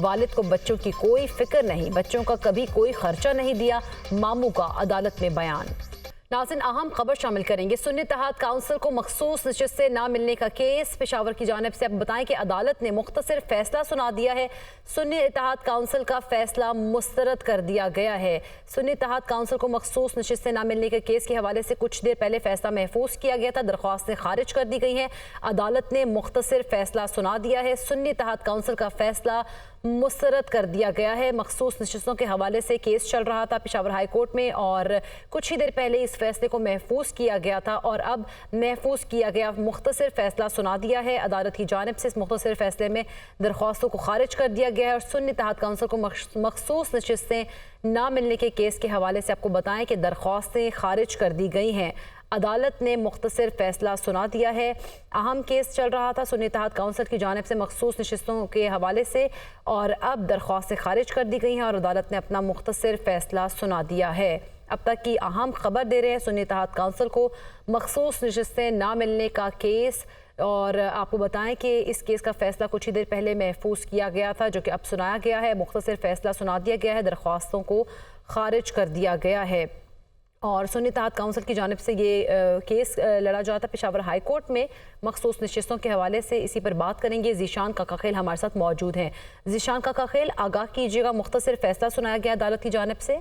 والد کو بچوں کی کوئی فکر نہیں، بچوں کا کبھی کوئی خرچہ نہیں دیا، ماموں کا عدالت میں بیان۔ ناظرین، اہم خبر شامل کریں گے۔ سنی اتحاد کونسل کو مخصوص نشست سے نہ ملنے کا کیس پشاور کی جانب سے۔ اب بتائیں کہ عدالت نے مختصر فیصلہ سنا دیا ہے۔ سنی اتحاد کونسل کا فیصلہ مسترد کر دیا گیا ہے۔ سنی اتحاد کونسل کو مخصوص نشست سے نہ ملنے کے کیس کے حوالے سے کچھ دیر پہلے فیصلہ محفوظ کیا گیا تھا، درخواستیں خارج کر دی گئی ہیں۔ عدالت نے مختصر فیصلہ سنا دیا ہے۔ سنی اتحاد کونسل کا فیصلہ مسترد کر دیا گیا ہے۔ مخصوص نشستوں کے حوالے سے کیس چل رہا تھا پشاور ہائی کورٹ میں، اور کچھ ہی دیر پہلے اس فیصلے کو محفوظ کیا گیا تھا، اور اب محفوظ کیا گیا مختصر فیصلہ سنا دیا ہے۔ عدالت کی جانب سے اس مختصر فیصلے میں درخواستوں کو خارج کر دیا گیا ہے، اور سنی اتحاد کونسل کو مخصوص نشستیں نہ ملنے کے کیس کے حوالے سے آپ کو بتائیں کہ درخواستیں خارج کر دی گئی ہیں۔ عدالت نے مختصر فیصلہ سنا دیا ہے۔ اہم کیس چل رہا تھا سنی اتحاد کونسل کی جانب سے مخصوص نشستوں کے حوالے سے، اور اب درخواستیں خارج کر دی گئی ہیں اور عدالت نے اپنا مختصر فیصلہ سنا دیا ہے۔ اب تک کی اہم خبر دے رہے ہیں سنی اتحاد کونسل کو مخصوص نشستیں نہ ملنے کا کیس، اور آپ کو بتائیں کہ اس کیس کا فیصلہ کچھ ہی دیر پہلے محفوظ کیا گیا تھا، جو کہ اب سنایا گیا ہے۔ مختصر فیصلہ سنا دیا گیا ہے، درخواستوں کو خارج کر دیا گیا ہے، اور سنی اتحاد کونسل کی جانب سے یہ کیس لڑا جاتا پشاور ہائی کورٹ میں مخصوص نشستوں کے حوالے سے۔ اسی پر بات کریں گے، ذیشان کاکاخیل ہمارے ساتھ موجود ہیں۔ ذیشان کاکاخیل، آگاہ کیجیے گا، مختصر فیصلہ سنایا گیا عدالت کی جانب سے؟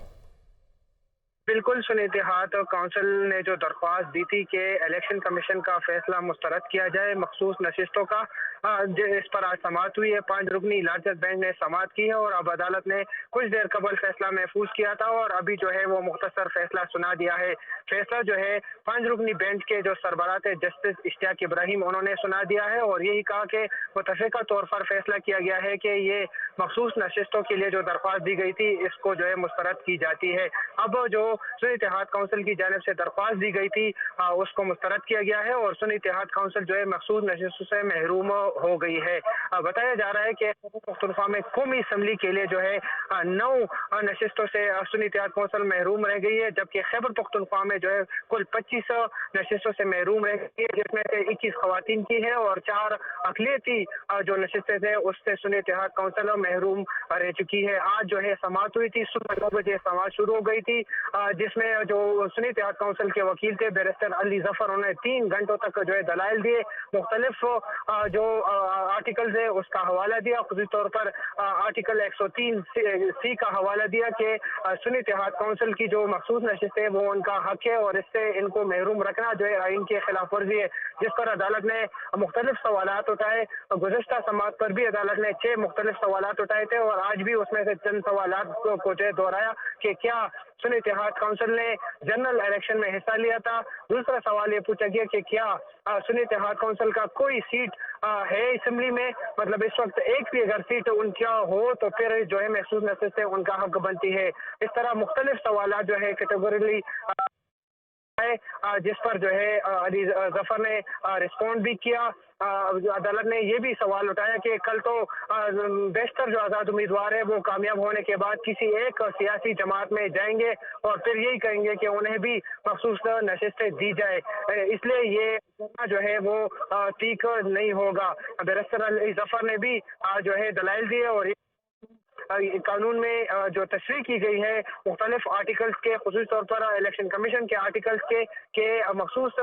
بالکل، سنی اتحاد کونسل نے جو درخواست دی تھی کہ الیکشن کمیشن کا فیصلہ مسترد کیا جائے مخصوص نشستوں کا، اس پر آج سماعت ہوئی ہے۔ 5 رکنی لارجسٹ بینچ نے سماعت کی ہے، اور اب عدالت نے کچھ دیر قبل فیصلہ محفوظ کیا تھا، اور ابھی جو ہے وہ مختصر فیصلہ سنا دیا ہے۔ فیصلہ جو ہے 5 رکنی بینچ کے جو سربراہ تھے جسٹس اشتیاق ابراہیم، انہوں نے سنا دیا ہے، اور یہی کہا کہ متفقہ طور پر فیصلہ کیا گیا ہے کہ یہ مخصوص نشستوں کے لیے جو درخواست دی گئی تھی اس کو جو ہے مسترد کی جاتی ہے۔ اب جو سنی اتحاد کونسل کی جانب سے درخواست دی گئی تھی اس کو مسترد کیا گیا ہے، اور سنی اتحاد کونسل جو ہے مخصوص نشستوں سے محروم ہو گئی ہے۔ بتایا جا رہا ہے کہ خیبر پختونخوا میں قومی اسمبلی کے لیے جو ہے 9 نشستوں سے سنی اتحاد کونسل محروم رہ گئی ہے، جبکہ خیبر پختونخوا میں جو ہے کل 25 نشستوں سے محروم رہ گئی ہے، جس میں سے 21 خواتین کی ہے، اور 4 اقلیتی جو نشستیں تھے اس سے سنی اتحاد کونسل محروم رہ چکی ہے۔ آج جو ہے سماعت ہوئی تھی، صبح 9 بجے سماعت شروع ہو گئی تھی، جس میں جو سنی اتحاد کونسل کے وکیل تھے بیرسٹر علی ظفر، انہوں نے 3 گھنٹوں تک جو ہے دلائل دیے، مختلف جو آرٹیکلز ہے اس کا حوالہ دیا، خصوصی طور پر آرٹیکل 103C کا حوالہ دیا کہ سنی اتحاد کونسل کی جو مخصوص نشست ہے وہ ان کا حق ہے، اور اس سے ان کو محروم رکھنا جو ہے آئین کی خلاف ورزی ہے، جس پر عدالت نے مختلف سوالات اٹھائے۔ گزشتہ سماعت پر بھی عدالت نے 6 مختلف سوالات اٹھائے تھے، اور آج بھی اس میں سے چند سوالات کو جو ہے دہرایا کہ کیا سنی اتحاد کونسل نے جنرل الیکشن میں حصہ لیا تھا۔ دوسرا سوال یہ پوچھا گیا کہ کیا سنی اتحاد کونسل کا کوئی سیٹ ہے اسمبلی میں، مطلب اس وقت ایک بھی اگر سیٹ ان کا ہو تو پھر جو ہے محسوس نشست سے ان کا حق بنتی ہے۔ اس طرح مختلف سوالات جو ہے کیٹیگوریلی جس پر جو ہے علی ظفر نے رسپونڈ بھی کیا۔ عدالت نے یہ بھی سوال اٹھایا کہ کل تو بیشتر جو آزاد امیدوار ہے وہ کامیاب ہونے کے بعد کسی ایک سیاسی جماعت میں جائیں گے اور پھر یہی کہیں گے کہ انہیں بھی مخصوص نشستیں دی جائے، اس لیے یہ جو ہے وہ ٹھیک نہیں ہوگا۔ بیرسٹر علی ظفر نے بھی جو ہے دلائل دیے، اور قانون میں جو تشریح کی گئی ہے مختلف آرٹیکلز کے، خصوصی طور پر الیکشن کمیشن کے آرٹیکلز کے، کہ مخصوص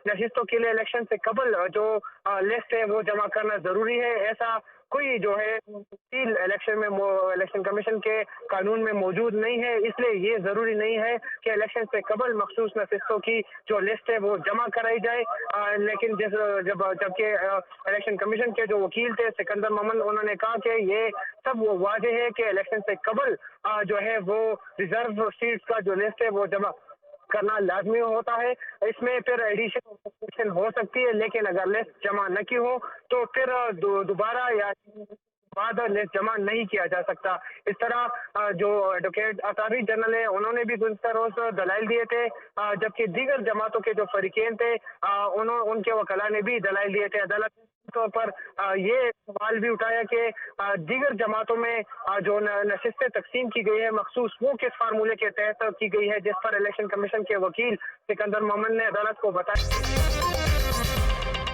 نشستوں کے لیے الیکشن سے قبل جو لسٹ ہے وہ جمع کرنا ضروری ہے۔ ایسا کوئی جو ہے الیکشن کمیشن کے قانون میں موجود نہیں ہے، اس لیے یہ ضروری نہیں ہے کہ الیکشن سے قبل مخصوص نشستوں کی جو لسٹ ہے وہ جمع کرائی جائے۔ لیکن جبکہ الیکشن کمیشن کے جو وکیل تھے سکندر مومن، انہوں نے کہا کہ یہ سب وہ واضح ہے کہ الیکشن سے قبل جو ہے وہ ریزرو سیٹس کا جو لسٹ ہے وہ جمع کرنا لازمی ہوتا ہے۔ اس میں پھر ایڈیشن ہو سکتی ہے، لیکن اگر لسٹ جمع نہ کی ہو تو پھر دوبارہ یا بعد لسٹ جمع نہیں کیا جا سکتا۔ اس طرح جو ایڈوکیٹ اٹارنی جنرل ہے انہوں نے بھی گزشتہ روز دلائل دیے تھے، جبکہ دیگر جماعتوں کے جو فریقین تھے ان کے وکلاء نے بھی دلائل دیے تھے۔ عدالت طور پر یہ سوال بھی اٹھایا کہ دیگر جماعتوں میں جو نشستیں تقسیم کی گئی ہے مخصوص وہ کس فارمولے کے تحت کی گئی ہے، جس پر الیکشن کمیشن کے وکیل سکندر مومن نے عدالت کو بتایا